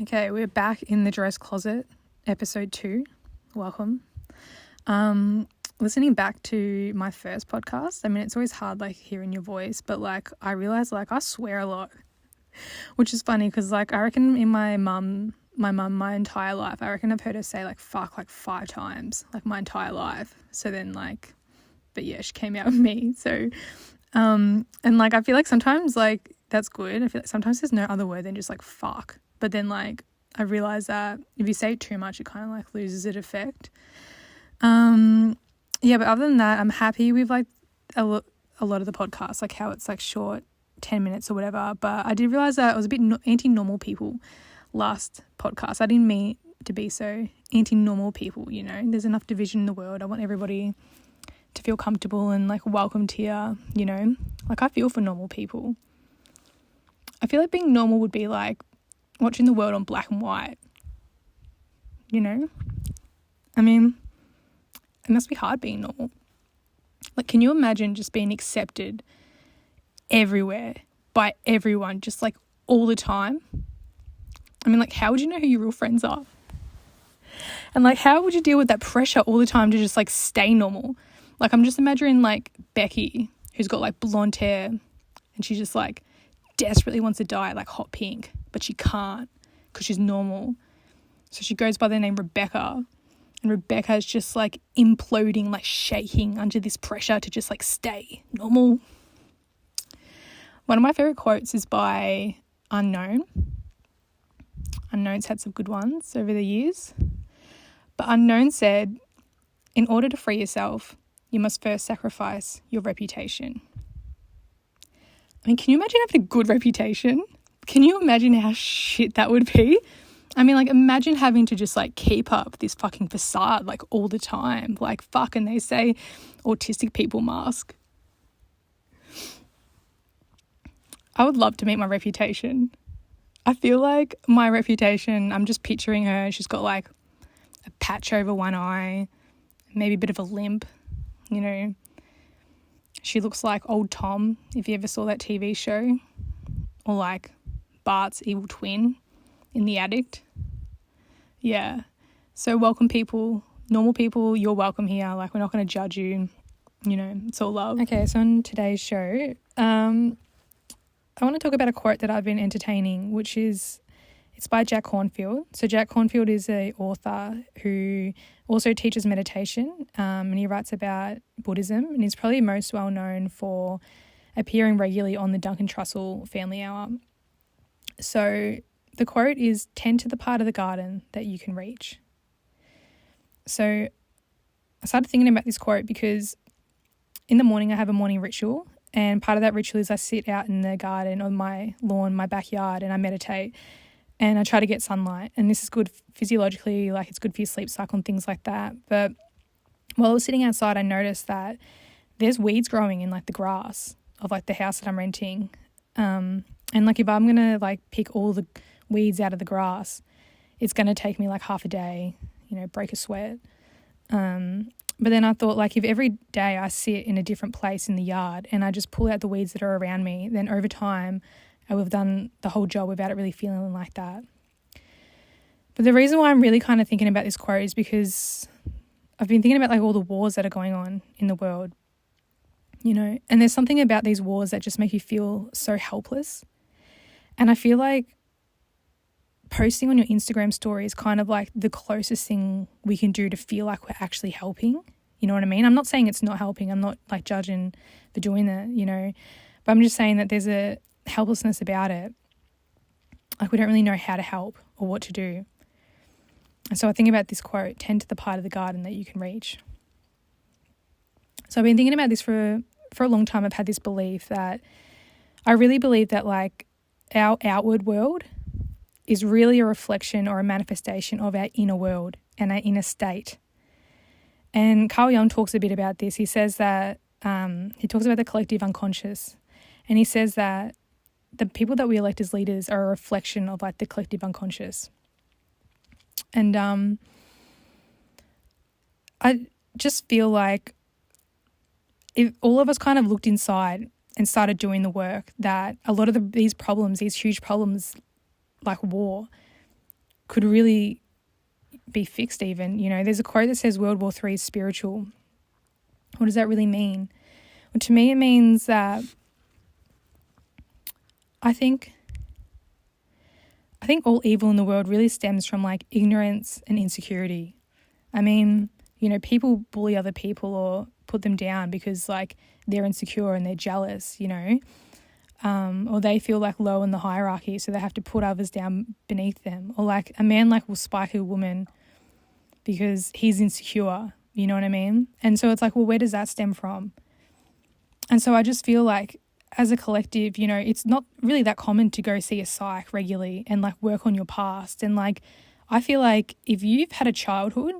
Okay, we're back in the dress closet, episode 2. Welcome. Listening back to my first podcast, I mean, it's always hard, like, hearing your voice, but, like, I realized, like, I swear a lot, which is funny because, like, I reckon in my entire life, I reckon I've heard her say, like, fuck, like, 5 times, like, my entire life. So then, like, but yeah, she came out with me. So, and, like, I feel like sometimes, like, that's good. I feel like sometimes there's no other word than just, like, fuck. But then, like, I realised that if you say it too much, it kind of, like, loses its effect. Yeah, but other than that, I'm happy with, like, a lot of the podcasts, like, how it's, like, short, 10 minutes or whatever. But I did realise that I was a bit anti-normal people last podcast. I didn't mean to be so anti-normal people, you know. There's enough division in the world. I want everybody to feel comfortable and, like, welcomed here, you know. Like, I feel for normal people. I feel like being normal would be, like, watching the world on black and white, you know? I mean, it must be hard being normal. Like, can you imagine just being accepted everywhere by everyone, just, like, all the time? I mean, like, how would you know who your real friends are? And, like, how would you deal with that pressure all the time to just, like, stay normal? Like, I'm just imagining, like, Becky, who's got, like, blonde hair, and she just, like, desperately wants to dye it, like, hot pink, but she can't because she's normal. So she goes by the name Rebecca, and Rebecca is just, like, imploding, like, shaking under this pressure to just, like, stay normal. One of my favourite quotes is by Unknown. Unknown's had some good ones over the years. But Unknown said, "In order to free yourself, you must first sacrifice your reputation." I mean, can you imagine having a good reputation? Can you imagine how shit that would be? I mean, like, imagine having to just, like, keep up this fucking facade, like, all the time. Like, fuck, and they say autistic people mask. I would love to meet my reputation. I feel like my reputation, I'm just picturing her. She's got, like, a patch over one eye, maybe a bit of a limp, you know. She looks like old Tom, if you ever saw that TV show. Or, like, Bart's evil twin in The Addict. Yeah. So welcome, people. Normal people, you're welcome here. Like, we're not going to judge you. You know, it's all love. Okay, so on today's show, I want to talk about a quote that I've been entertaining, which is, it's by Jack Kornfield. So Jack Kornfield is an author who also teaches meditation, and he writes about Buddhism, and he's probably most well known for appearing regularly on the Duncan Trussell Family Hour. So the quote is, "Tend to the part of the garden that you can reach." So I started thinking about this quote because in the morning I have a morning ritual, and part of that ritual is I sit out in the garden on my lawn, my backyard, and I meditate. And I try to get sunlight, and this is good physiologically, like, it's good for your sleep cycle and things like that. But while I was sitting outside, I noticed that there's weeds growing in, like, the grass of, like, the house that I'm renting. And, like, if I'm going to, like, pick all the weeds out of the grass, it's going to take me, like, half a day, you know, break a sweat. But then I thought, like, if every day I sit in a different place in the yard and I just pull out the weeds that are around me, then over time I would have done the whole job without it really feeling like that. But the reason why I'm really kind of thinking about this quote is because I've been thinking about, like, all the wars that are going on in the world, you know, and there's something about these wars that just make you feel so helpless. And I feel like posting on your Instagram story is kind of like the closest thing we can do to feel like we're actually helping. You know what I mean? I'm not saying it's not helping. I'm not, like, judging for doing that, you know, but I'm just saying that there's a helplessness about it. Like, we don't really know how to help or what to do. And so I think about this quote, "Tend to the part of the garden that you can reach." So I've been thinking about this for a long time. I've had this belief that I really believe that, like, our outward world is really a reflection or a manifestation of our inner world and our inner state. And Carl Jung talks a bit about this. He says that, he talks about the collective unconscious, and he says that the people that we elect as leaders are a reflection of, like, the collective unconscious. And I just feel like if all of us kind of looked inside and started doing the work, that a lot of these problems, these huge problems like war, could really be fixed even. You know, there's a quote that says World War III is spiritual. What does that really mean? Well, to me, it means that I think all evil in the world really stems from like ignorance and insecurity. I mean, you know, people bully other people or put them down because like they're insecure and they're jealous, you know, or they feel like low in the hierarchy, so they have to put others down beneath them. Or like a man like will spike a woman because he's insecure, you know what I mean? And so it's like, well, where does that stem from? And so I just feel like as a collective, you know, it's not really that common to go see a psych regularly and like work on your past. And like, I feel like if you've had a childhood,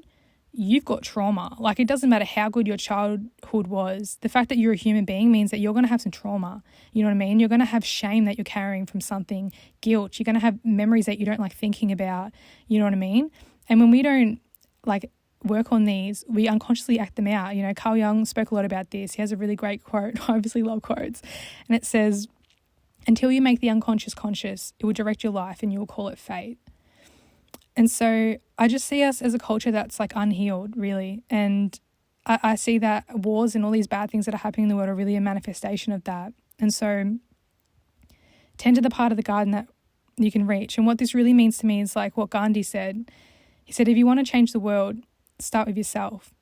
you've got trauma. Like, it doesn't matter how good your childhood was. The fact that you're a human being means that you're going to have some trauma. You know what I mean? You're going to have shame that you're carrying from something, guilt. You're going to have memories that you don't like thinking about. You know what I mean? And when we don't like work on these, we unconsciously act them out. You know, Carl Jung spoke a lot about this. He has a really great quote. I obviously love quotes. And it says, until you make the unconscious conscious, it will direct your life and you will call it fate. And so I just see us as a culture that's like unhealed, really. And I see that wars and all these bad things that are happening in the world are really a manifestation of that. And so tend to the part of the garden that you can reach. And what this really means to me is like what Ghandi said. He said, if you want to change the world, start with yourself.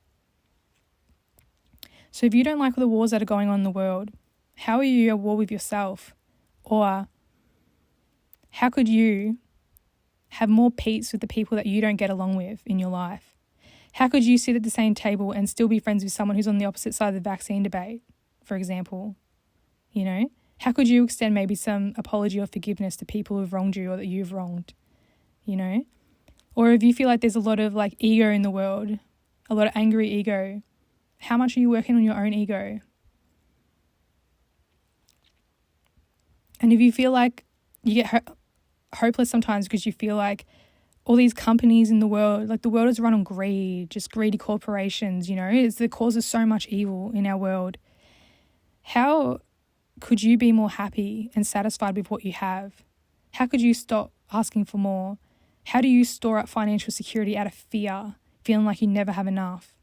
So if you don't like the wars that are going on in the world, how are you at war with yourself? Or how could you have more peace with the people that you don't get along with in your life? How could you sit at the same table and still be friends with someone who's on the opposite side of the vaccine debate, for example? You know, how could you extend maybe some apology or forgiveness to people who've wronged you or that you've wronged, you know? Or if you feel like there's a lot of like ego in the world, a lot of angry ego, how much are you working on your own ego? And if you feel like you get hopeless sometimes because you feel like all these companies in the world, like the world is run on greed, just greedy corporations, you know, it's the cause of so much evil in our world. How could you be more happy and satisfied with what you have? How could you stop asking for more? How do you store up financial security out of fear, feeling like you never have enough?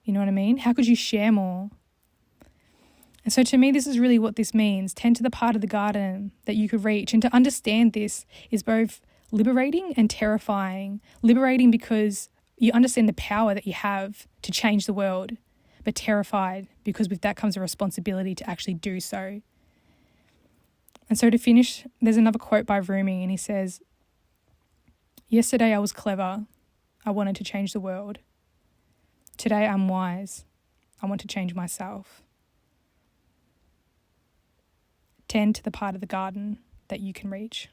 You know what I mean? How could you share more? And so to me, this is really what this means. Tend to the part of the garden that you could reach. And to understand this is both liberating and terrifying. Liberating because you understand the power that you have to change the world, but terrified because with that comes a responsibility to actually do so. And so to finish, there's another quote by Rumi, and he says, yesterday I was clever. I wanted to change the world. Today I'm wise. I want to change myself. Tend to the part of the garden that you can reach.